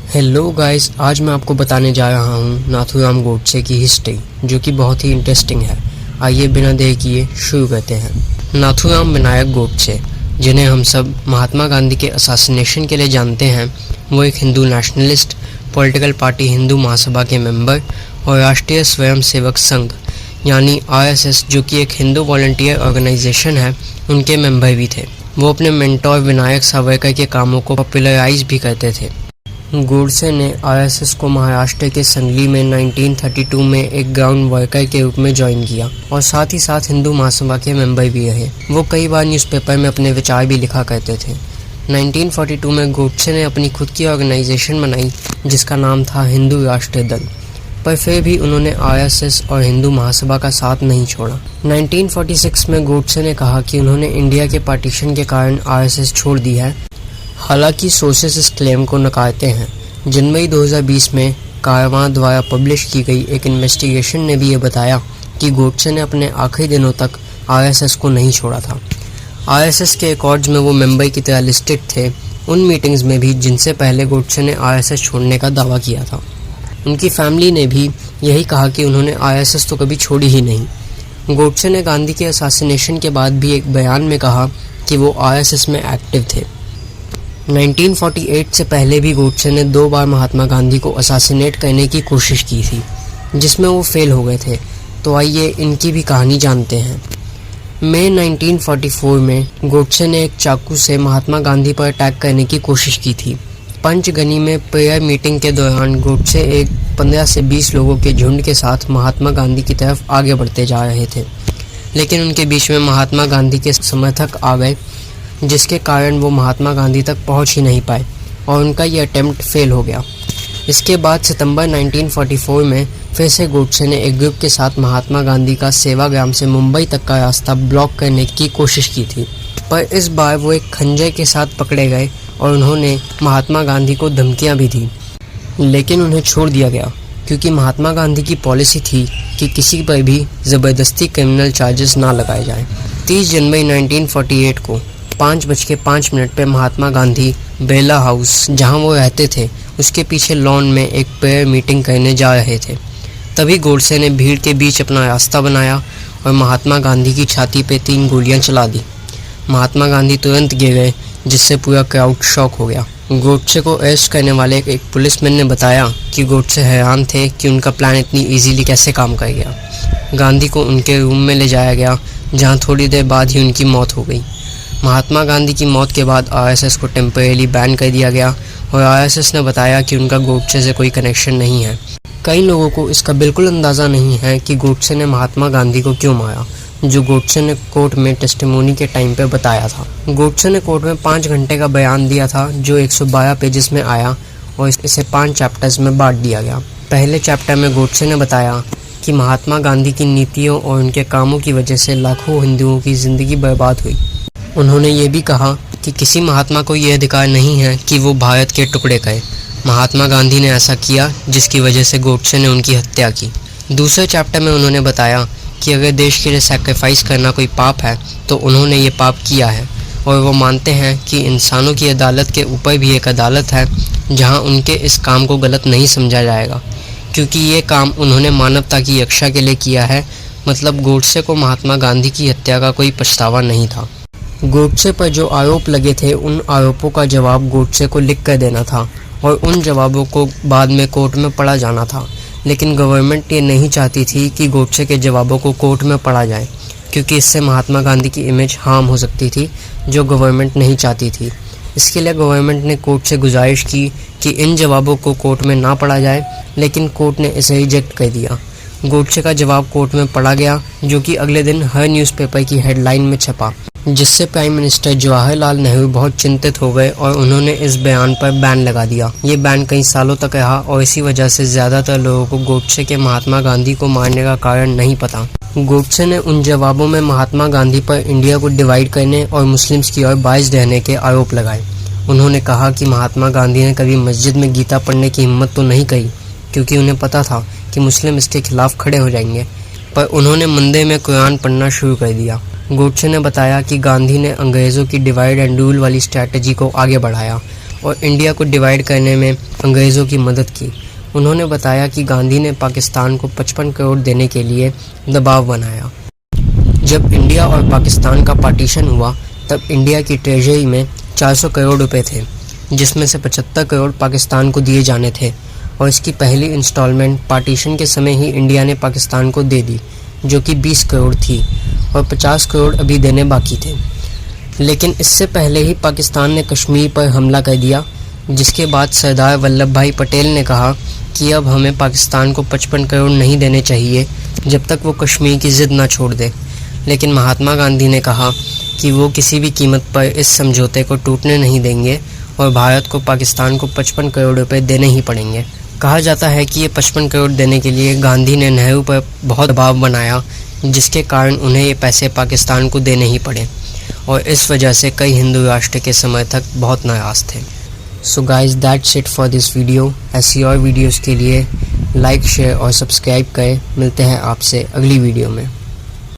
Hello guys, आज मैं आपको बताने जा रहा हूँ नाथूराम गोडसे की हिस्ट्री, जो कि बहुत ही इंटरेस्टिंग है। आइए बिना देर किए शुरू करते हैं। नाथूराम विनायक गोडसे, जिन्हें हम सब महात्मा गांधी के असैसिनेशन के लिए जानते हैं, वो एक Hindu nationalist, political party Hindu Mahasabha के मेंबर और राष्ट्रीय स्वयंसेवक संघ यानी RSS, जो कि एक हिंदू वॉलंटियर ऑर्गेनाइजेशन है, उनके मेंबर भी थे। वो अपने मेंटोर विनायक सावरकर के कामों को पॉपुलराइज भी करते थे। गोडसे ने RSS को महाराष्ट्र के संगली में 1932 में एक ग्राउंड वर्कर के रूप में ज्वाइन किया और साथ ही साथ हिंदू महासभा के मेंबर भी रहे। वो कई बार न्यूज़पेपर में अपने विचार भी लिखा करते थे। 1942 में गोडसे ने अपनी खुद की ऑर्गेनाइजेशन बनाई जिसका नाम था हिंदू राष्ट्र दल, पर फिर भी उन्होंने RSS और हिंदू महासभा का साथ नहीं छोड़ा। 1946 में गोडसे ने कहा कि उन्होंने इंडिया के पार्टीशन के कारण RSS छोड़ दी है। हालांकि सोर्सेस इस क्लेम को नकारते हैं। जनवरी 2020 में कारवां द्वारा पब्लिश की गई एक इन्वेस्टिगेशन ने भी ये बताया कि गोडसे ने अपने आखिरी दिनों तक RSS को नहीं छोड़ा था। RSS के रिकॉर्ड्स में वो मेंबर की तरह लिस्टेड थे, उन मीटिंग्स में भी जिनसे पहले गोडसे ने RSS छोड़ने का दावा किया था। उनकी फैमिली ने भी यही कहा कि उन्होंने RSS तो कभी छोड़ी ही नहीं। गोडसे ने गांधी के असैसिनेशन के बाद भी एक बयान में कहा कि वो RSS में एक्टिव थे। 1948 से पहले भी गोडसे ने 2 बार महात्मा गांधी को असैसिनेट करने की कोशिश की थी, जिसमें वो फेल हो गए थे। तो आइए इनकी भी कहानी जानते हैं। मई 1944 में गोडसे ने एक चाकू से महात्मा गांधी पर अटैक करने की कोशिश की थी। पंचगनी में प्रेयर मीटिंग के दौरान गोडसे एक 15 से 20 लोगों के झुंड के साथ महात्मा गांधी की तरफ आगे बढ़ते जा रहे थे, लेकिन उनके बीच में महात्मा गांधी के समर्थक आ गए, जिसके कारण वो महात्मा गांधी तक पहुंच ही नहीं पाए और उनका ये अटेम्प्ट फेल हो गया। इसके बाद सितंबर 1944 में फिर से गोडसे ने एक ग्रुप के साथ महात्मा गांधी का सेवाग्राम से मुंबई तक का रास्ता ब्लॉक करने की कोशिश की थी, पर इस बार वो एक खंजर के साथ पकड़े गए और उन्होंने महात्मा गांधी को धमकियां भी दी, लेकिन उन्हें छोड़ दिया गया क्योंकि महात्मा गांधी की पॉलिसी थी कि किसी पर भी ज़बरदस्ती क्रिमिनल चार्जेस ना लगाए जाएं। 30 जनवरी 1948 को 5:05 पे महात्मा गांधी बेला हाउस, जहां वो रहते थे, उसके पीछे लॉन में एक प्रेयर मीटिंग करने जा रहे थे। तभी गोडसे ने भीड़ के बीच अपना रास्ता बनाया और महात्मा गांधी की छाती पे 3 गोलियां चला दी। महात्मा गांधी तुरंत गिर गए, जिससे पूरा क्राउड शॉक हो गया। गोडसे को अरेस्ट करने वाले एक पुलिसमैन ने बताया कि गोडसे हैरान थे कि उनका प्लान इतनी इजीली कैसे काम कर गया। गांधी को उनके रूम में ले जाया गया, जहां थोड़ी देर बाद ही उनकी मौत हो गई। महात्मा गांधी की मौत के बाद RSS को टेम्परेरी बैन कर दिया गया और RSS ने बताया कि उनका गोडसे से कोई कनेक्शन नहीं है। कई लोगों को इसका बिल्कुल अंदाज़ा नहीं है कि गोडसे ने महात्मा गांधी को क्यों मारा, जो गोडसे ने कोर्ट में टेस्टिमोनी के टाइम पे बताया था। गोडसे ने कोर्ट में 5 घंटे का बयान दिया था, जो 112 पेजेस में आया और इसे 5 चैप्टर्स में बांट दिया गया। पहले चैप्टर में गोडसे ने बताया कि महात्मा गांधी की नीतियों और उनके कामों की वजह से लाखों हिंदुओं की ज़िंदगी बर्बाद हुई। उन्होंने ये भी कहा कि किसी महात्मा को ये अधिकार नहीं है कि वो भारत के टुकड़े करे। महात्मा गांधी ने ऐसा किया, जिसकी वजह से गोडसे ने उनकी हत्या की। दूसरे चैप्टर में उन्होंने बताया कि अगर देश के लिए सैक्रिफाइस करना कोई पाप है, तो उन्होंने ये पाप किया है और वो मानते हैं कि इंसानों की अदालत के ऊपर भी एक अदालत है, जहां उनके इस काम को गलत नहीं समझा जाएगा, क्योंकि ये काम उन्होंने मानवता की रक्षा के लिए किया है। मतलब गोडसे को महात्मा गांधी की हत्या का कोई पछतावा नहीं था। गोडसे पर जो आरोप लगे थे, उन आरोपों का जवाब गोडसे को लिख कर देना था और उन जवाबों को बाद में कोर्ट में पढ़ा जाना था। लेकिन गवर्नमेंट ये नहीं चाहती थी कि गोडसे के जवाबों को कोर्ट में पढ़ा जाए, क्योंकि इससे महात्मा गांधी की इमेज हार्म हो सकती थी, जो गवर्नमेंट नहीं चाहती थी। इसके लिए गवर्नमेंट ने कोर्ट से गुजारिश की कि इन जवाबों को कोर्ट में ना पढ़ा जाए, लेकिन कोर्ट ने इसे रिजेक्ट कर दिया। गोडसे का जवाब कोर्ट में पढ़ा गया, जो कि अगले दिन हर न्यूज़पेपर की हेडलाइन में छपा, जिससे प्राइम मिनिस्टर जवाहरलाल नेहरू बहुत चिंतित हो गए और उन्होंने इस बयान पर बैन लगा दिया। ये बैन कई सालों तक रहा और इसी वजह से ज़्यादातर लोगों को गोडसे के महात्मा गांधी को मारने का कारण नहीं पता। गोडसे ने उन जवाबों में महात्मा गांधी पर इंडिया को डिवाइड करने और मुस्लिम्स की ओर बाइस्ड रहने के आरोप लगाए। उन्होंने कहा कि महात्मा गांधी ने कभी मस्जिद में गीता पढ़ने की हिम्मत तो नहीं करी, क्योंकि उन्हें पता था कि मुस्लिम इसके खिलाफ खड़े हो जाएंगे, पर उन्होंने मंदिर में कुरान पढ़ना शुरू कर दिया। गोडसे ने बताया कि गांधी ने अंग्रेज़ों की डिवाइड एंड रूल वाली स्ट्रैटेजी को आगे बढ़ाया और इंडिया को डिवाइड करने में अंग्रेज़ों की मदद की। उन्होंने बताया कि गांधी ने पाकिस्तान को 55 करोड़ देने के लिए दबाव बनाया। जब इंडिया और पाकिस्तान का पार्टीशन हुआ तब इंडिया की ट्रेजरी में 400 करोड़ रुपए थे, जिसमें से 75 करोड़ पाकिस्तान को दिए जाने थे और इसकी पहली इंस्टॉलमेंट पार्टीशन के समय ही इंडिया ने पाकिस्तान को दे दी, जो कि 20 करोड़ थी और 50 करोड़ अभी देने बाकी थे। लेकिन इससे पहले ही पाकिस्तान ने कश्मीर पर हमला कर दिया, जिसके बाद सरदार वल्लभ भाई पटेल ने कहा कि अब हमें पाकिस्तान को 55 करोड़ नहीं देने चाहिए जब तक वो कश्मीर की ज़िद ना छोड़ दे। लेकिन महात्मा गांधी ने कहा कि वो किसी भी कीमत पर इस समझौते को टूटने नहीं देंगे और भारत को पाकिस्तान को 55 करोड़ रुपए देने ही पड़ेंगे। कहा जाता है कि ये 55 करोड़ देने के लिए गांधी ने नेहरू पर बहुत दबाव बनाया, जिसके कारण उन्हें ये पैसे पाकिस्तान को देने ही पड़े और इस वजह से कई हिंदू राष्ट्र के समर्थक बहुत नाराज़ थे। So guys, that's it for this video. ऐसी और वीडियोज़ के लिए लाइक, शेयर और सब्सक्राइब करें। मिलते हैं आपसे अगली वीडियो में।